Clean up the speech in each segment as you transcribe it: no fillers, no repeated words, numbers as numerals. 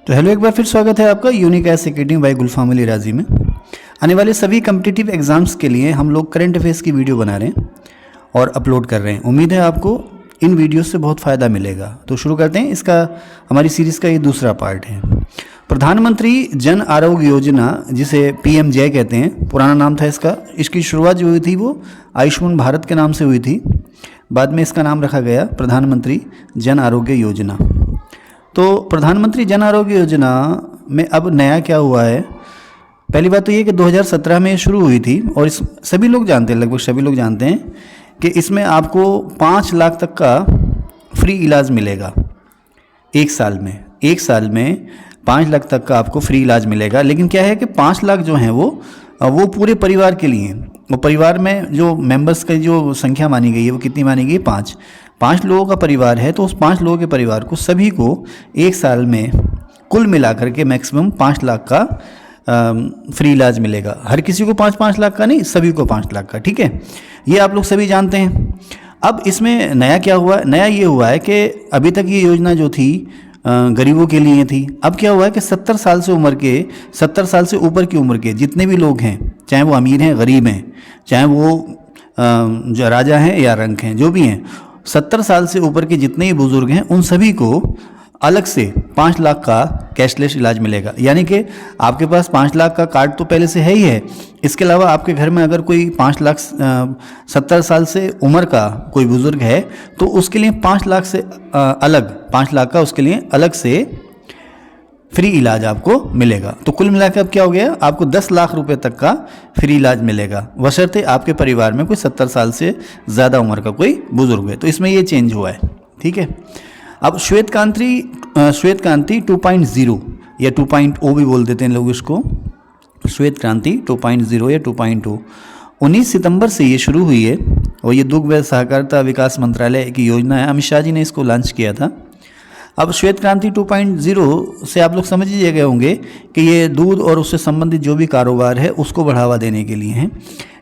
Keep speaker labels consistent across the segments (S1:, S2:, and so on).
S1: तो हेलो, एक बार फिर स्वागत है आपका यूनिक एस एकेडमी बाय गुलफाम अली राजी में। आने वाले सभी कम्पिटिटिव एग्जाम्स के लिए हम लोग करंट अफेयर्स की वीडियो बना रहे हैं और अपलोड कर रहे हैं। उम्मीद है आपको इन वीडियो से बहुत फ़ायदा मिलेगा। तो शुरू करते हैं। इसका हमारी सीरीज़ का ये दूसरा पार्ट है। प्रधानमंत्री जन आरोग्य योजना, जिसे PMJ कहते हैं, पुराना नाम था इसका। इसकी शुरुआत जो हुई थी वो आयुष्मान भारत के नाम से हुई थी। बाद में इसका नाम रखा गया प्रधानमंत्री जन आरोग्य योजना। तो प्रधानमंत्री जन आरोग्य योजना में अब नया क्या हुआ है? पहली बात तो ये कि 2017 में ये शुरू हुई थी और इस सभी लोग जानते हैं, लगभग सभी लोग जानते हैं कि इसमें आपको 5 लाख तक का फ्री इलाज मिलेगा एक साल में। एक साल में 5 लाख तक का आपको फ्री इलाज मिलेगा। लेकिन क्या है कि 5 लाख जो हैं वो पूरे परिवार के लिए। वो परिवार में जो मेंबर्स की जो संख्या मानी गई है वो कितनी मानी गई है? 5 लोगों का परिवार है, तो उस 5 लोगों के परिवार को सभी को एक साल में कुल मिलाकर के मैक्सिमम 5 लाख का फ्री इलाज मिलेगा। हर किसी को 5-5 लाख का नहीं, सभी को 5 लाख का। ठीक है, ये आप लोग सभी जानते हैं। अब इसमें नया क्या हुआ? नया ये हुआ है कि अभी तक ये योजना जो थी गरीबों के लिए थी। अब क्या हुआ है कि 70 साल से ऊपर की उम्र के जितने भी लोग हैं, चाहे वो अमीर हैं, गरीब हैं, चाहे वो जो राजा हैं या रंक हैं, जो भी हैं, 70 साल से ऊपर के जितने ही बुजुर्ग हैं उन सभी को अलग से 5 लाख का कैशलेस इलाज मिलेगा। यानी कि आपके पास 5 लाख का कार्ड तो पहले से है ही है। इसके अलावा आपके घर में अगर कोई 5 लाख 70 साल से उम्र का कोई बुजुर्ग है तो उसके लिए 5 लाख से अलग 5 लाख का उसके लिए अलग से फ्री इलाज आपको मिलेगा। तो कुल मिलाकर अब क्या हो गया? आपको 10 लाख रुपए तक का फ्री इलाज मिलेगा, बशर्ते आपके परिवार में कोई 70 साल से ज़्यादा उम्र का कोई बुजुर्ग है। तो इसमें ये चेंज हुआ है। ठीक है, अब श्वेत क्रांति 2.0 या 2.0 भी बोल देते हैं लोग इसको। श्वेत क्रांति 2.0 या 2.2 19 सितंबर से ये शुरू हुई है और ये दुग्ध व सहकारिता विकास मंत्रालय की योजना है। अमित शाह जी ने इसको लॉन्च किया था। अब श्वेत क्रांति 2.0 से आप लोग समझ ही गए होंगे कि ये दूध और उससे संबंधित जो भी कारोबार है उसको बढ़ावा देने के लिए हैं।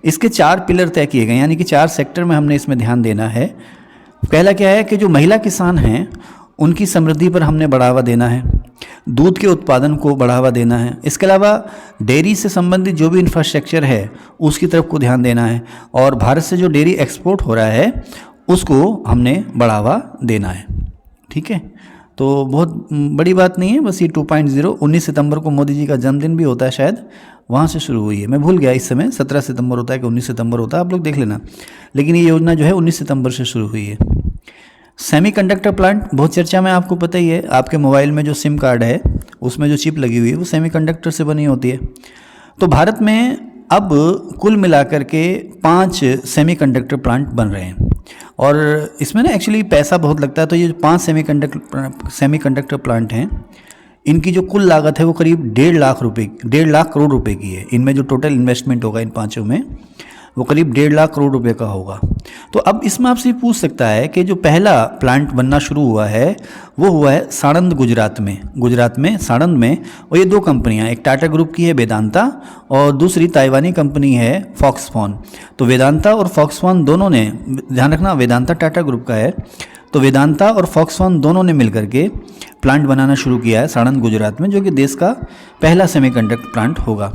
S1: इसके 4 पिलर तय किए गए, यानी कि 4 सेक्टर में हमने इसमें ध्यान देना है। पहला क्या है कि जो महिला किसान हैं उनकी समृद्धि पर हमने बढ़ावा देना है, दूध के उत्पादन को बढ़ावा देना है। इसके अलावा डेयरी से संबंधित जो भी इंफ्रास्ट्रक्चर है उसकी तरफ को ध्यान देना है और भारत से जो डेयरी एक्सपोर्ट हो रहा है उसको हमने बढ़ावा देना है। ठीक है, तो बहुत बड़ी बात नहीं है, बस ये 2.0 19 सितंबर को मोदी जी का जन्मदिन भी होता है, शायद वहाँ से शुरू हुई है। मैं भूल गया इस समय 17 सितंबर होता है कि 19 सितंबर होता है, आप लोग देख लेना। लेकिन ये योजना जो है 19 सितंबर से शुरू हुई है। सेमीकंडक्टर प्लांट बहुत चर्चा में, आपको पता ही है। आपके मोबाइल में जो सिम कार्ड है उसमें जो चिप लगी हुई है वो सेमीकंडक्टर से बनी होती है। तो भारत में अब कुल मिलाकर के 5 सेमीकंडक्टर प्लांट बन रहे हैं और इसमें ना एक्चुअली पैसा बहुत लगता है। तो ये 5 सेमीकंडक्टर प्लांट हैं, इनकी जो कुल लागत है वो करीब 1.5 लाख करोड़ रुपए की है। इनमें जो टोटल इन्वेस्टमेंट होगा इन 5 में वो करीब 1.5 लाख करोड़ रुपए का होगा। तो अब इसमें आपसे पूछ सकता है कि जो पहला प्लांट बनना शुरू हुआ है वो हुआ है साणंद, गुजरात में साणंद में। और ये 2 कंपनियां, एक टाटा ग्रुप की है वेदांता और दूसरी ताइवानी कंपनी है फॉक्सकॉन। तो वेदांता और फॉक्सकॉन दोनों ने, ध्यान रखना वेदांता टाटा ग्रुप का है, तो वेदांता और फॉक्सकॉन दोनों ने मिलकर के प्लांट बनाना शुरू किया है साणंद, गुजरात में, जो कि देश का पहला सेमीकंडक्टर प्लांट होगा।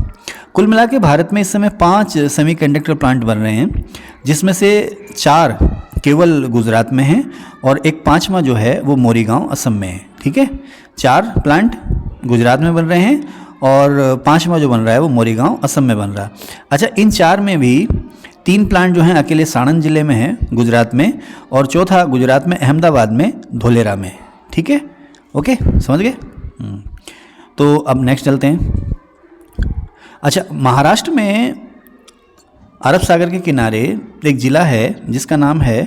S1: कुल मिला के भारत में इस समय 5 सेमीकंडक्टर प्लांट बन रहे हैं, जिसमें से 4 केवल गुजरात में हैं और एक 5वां जो है वो मोरीगांव, असम में है। ठीक है, 4 प्लांट गुजरात में बन रहे हैं और 5वां जो बन रहा है वो मोरीगांव, असम में बन रहा है। अच्छा, इन 4 में भी 3 प्लांट जो हैं अकेले साणंद जिले में हैं गुजरात में, और चौथा गुजरात में अहमदाबाद में धोलेरा में। ठीक है, ओके, समझ गए। तो अब नेक्स्ट चलते हैं। अच्छा, महाराष्ट्र में अरब सागर के किनारे एक ज़िला है जिसका नाम है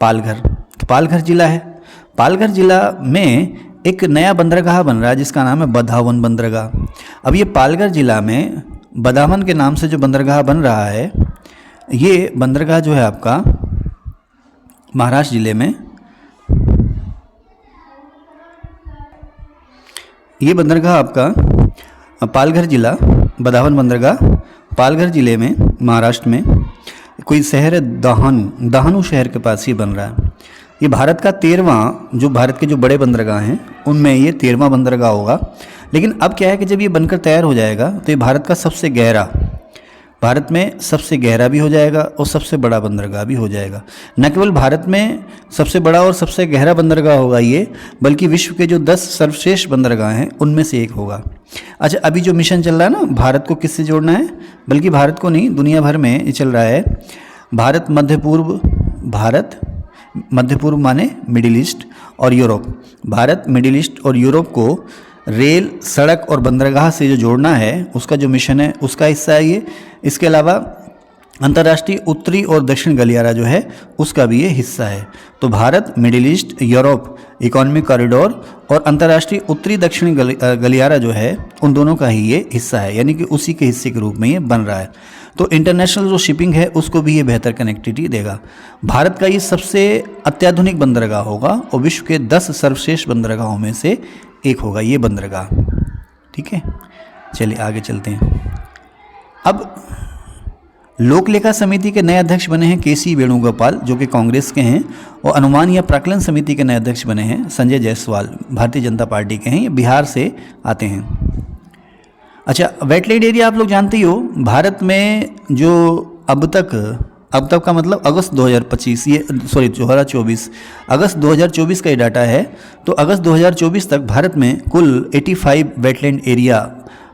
S1: पालघर ज़िला है। पालघर ज़िला में एक नया बंदरगाह बन रहा है जिसका नाम है बदावन बंदरगाह। अब ये पालघर ज़िला में बदावन के नाम से जो बंदरगाह बन रहा है, ये बंदरगाह जो है आपका महाराष्ट्र ज़िले में, ये बंदरगाह आपका पालघर ज़िला, बदावन बंदरगाह पालघर ज़िले में महाराष्ट्र में कोई शहर है दहानू शहर के पास ही बन रहा है। ये भारत का 13वां, जो भारत के जो बड़े बंदरगाह हैं उनमें ये 13वां बंदरगाह होगा। लेकिन अब क्या है कि जब ये बनकर तैयार हो जाएगा तो ये भारत में सबसे गहरा भी हो जाएगा और सबसे बड़ा बंदरगाह भी हो जाएगा। न केवल भारत में सबसे बड़ा और सबसे गहरा बंदरगाह होगा ये, बल्कि विश्व के जो 10 सर्वश्रेष्ठ बंदरगाह हैं उनमें से एक होगा। अच्छा, अभी जो मिशन चल रहा है ना, भारत को किससे जोड़ना है, बल्कि भारत को नहीं, दुनिया भर में ये चल रहा है। भारत मध्य पूर्व माने मिडिल ईस्ट और यूरोप, भारत मिडिल ईस्ट और यूरोप को रेल, सड़क और बंदरगाह से जो जोड़ना है, उसका जो मिशन है उसका हिस्सा है ये। इसके अलावा अंतर्राष्ट्रीय उत्तरी और दक्षिण गलियारा जो है उसका भी ये हिस्सा है। तो Bharat, middle east, Europe economic corridor और अंतर्राष्ट्रीय उत्तरी दक्षिण गलियारा जो है उन दोनों का ही ये हिस्सा है, यानी कि उसी के हिस्से के रूप में ये बन रहा है। तो इंटरनेशनल जो शिपिंग है उसको भी ये बेहतर कनेक्टिविटी देगा। भारत का ये सबसे अत्याधुनिक बंदरगाह होगा और विश्व के 10 सर्वश्रेष्ठ बंदरगाहों में से एक होगा ये बंदरगाह। ठीक है, चलिए आगे चलते हैं। अब लोक लेखा समिति के नए अध्यक्ष बने हैं केसी वेणुगोपाल, जो कि कांग्रेस के हैं, और अनुमान या प्राक्कलन समिति के नए अध्यक्ष बने हैं संजय जायसवाल, भारतीय जनता पार्टी के हैं, ये बिहार से आते हैं। अच्छा, वेटलैंड एरिया आप लोग जानते ही हो, भारत में जो अब तक का मतलब अगस्त 2025 2024 अगस्त 2024 का ये डाटा है। तो अगस्त 2024 तक भारत में कुल 85 वेटलैंड एरिया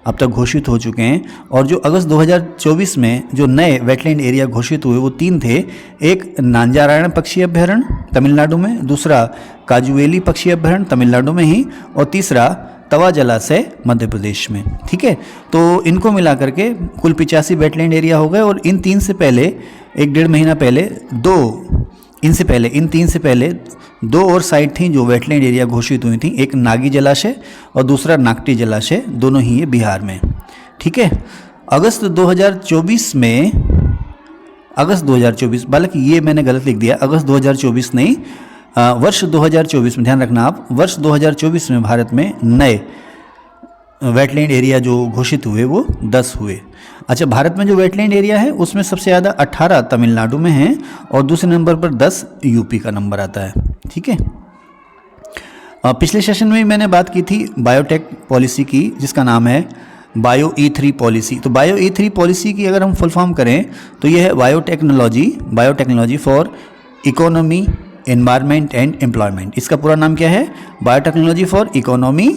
S1: अब तक घोषित हो चुके हैं। और जो अगस्त 2024 में जो नए वेटलैंड एरिया घोषित हुए वो 3 थे। एक नांजारायण पक्षी अभ्यारण्य तमिलनाडु में, दूसरा काजुवेली पक्षी अभ्यारण्य तमिलनाडु में ही, और तीसरा तवा जलाशय मध्य प्रदेश में। ठीक है, तो इनको मिला करके कुल 85 वेटलैंड एरिया हो गए। और इन 3 से पहले 1-1.5 महीना पहले इन 3 से पहले 2 और साइट थी जो वेटलैंड एरिया घोषित हुई थी, एक नागी जलाशय और दूसरा नागटी जलाशय, दोनों ही ये बिहार में। ठीक है, अगस्त 2024, हालांकि ये मैंने गलत लिख दिया, अगस्त 2024 नहीं, वर्ष 2024 में, ध्यान रखना आप, वर्ष 2024 में भारत में नए वेटलैंड एरिया जो घोषित हुए वो 10 हुए। अच्छा, भारत में जो वेटलैंड एरिया है उसमें सबसे ज़्यादा 18 तमिलनाडु में हैं और दूसरे नंबर पर 10 यूपी का नंबर आता है। ठीक है, पिछले सेशन में मैंने बात की थी बायोटेक पॉलिसी की, जिसका नाम है बायो E3 पॉलिसी। तो बायो E3 पॉलिसी की अगर हम फुल फॉर्म करें तो ये है biotechnology for economy, environment and employment. इसका पूरा नाम क्या है? Biotechnology for economy,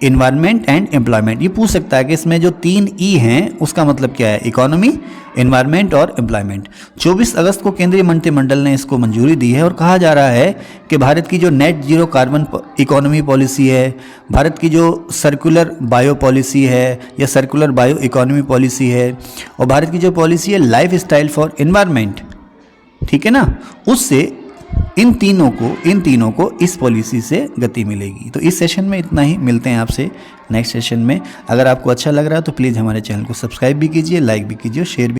S1: environment and employment. ये पूछ सकता है कि इसमें जो 3 ई हैं उसका मतलब क्या है? इकोनॉमी, एनवायरनमेंट और एम्प्लॉयमेंट। 24 अगस्त को केंद्रीय मंत्रिमंडल ने इसको मंजूरी दी है और कहा जा रहा है कि भारत की जो net zero carbon economy policy है, भारत की जो सर्कुलर बायो पॉलिसी है या सर्कुलर बायो इकोनॉमी पॉलिसी है, और भारत की जो पॉलिसी है लाइफ स्टाइल फॉर एनवायरनमेंट, ठीक है ना, उससे इन तीनों को इस पॉलिसी से गति मिलेगी। तो इस सेशन में इतना ही, मिलते हैं आपसे नेक्स्ट सेशन में। अगर आपको अच्छा लग रहा है तो प्लीज़ हमारे चैनल को सब्सक्राइब भी कीजिए, लाइक भी कीजिए, शेयर भी।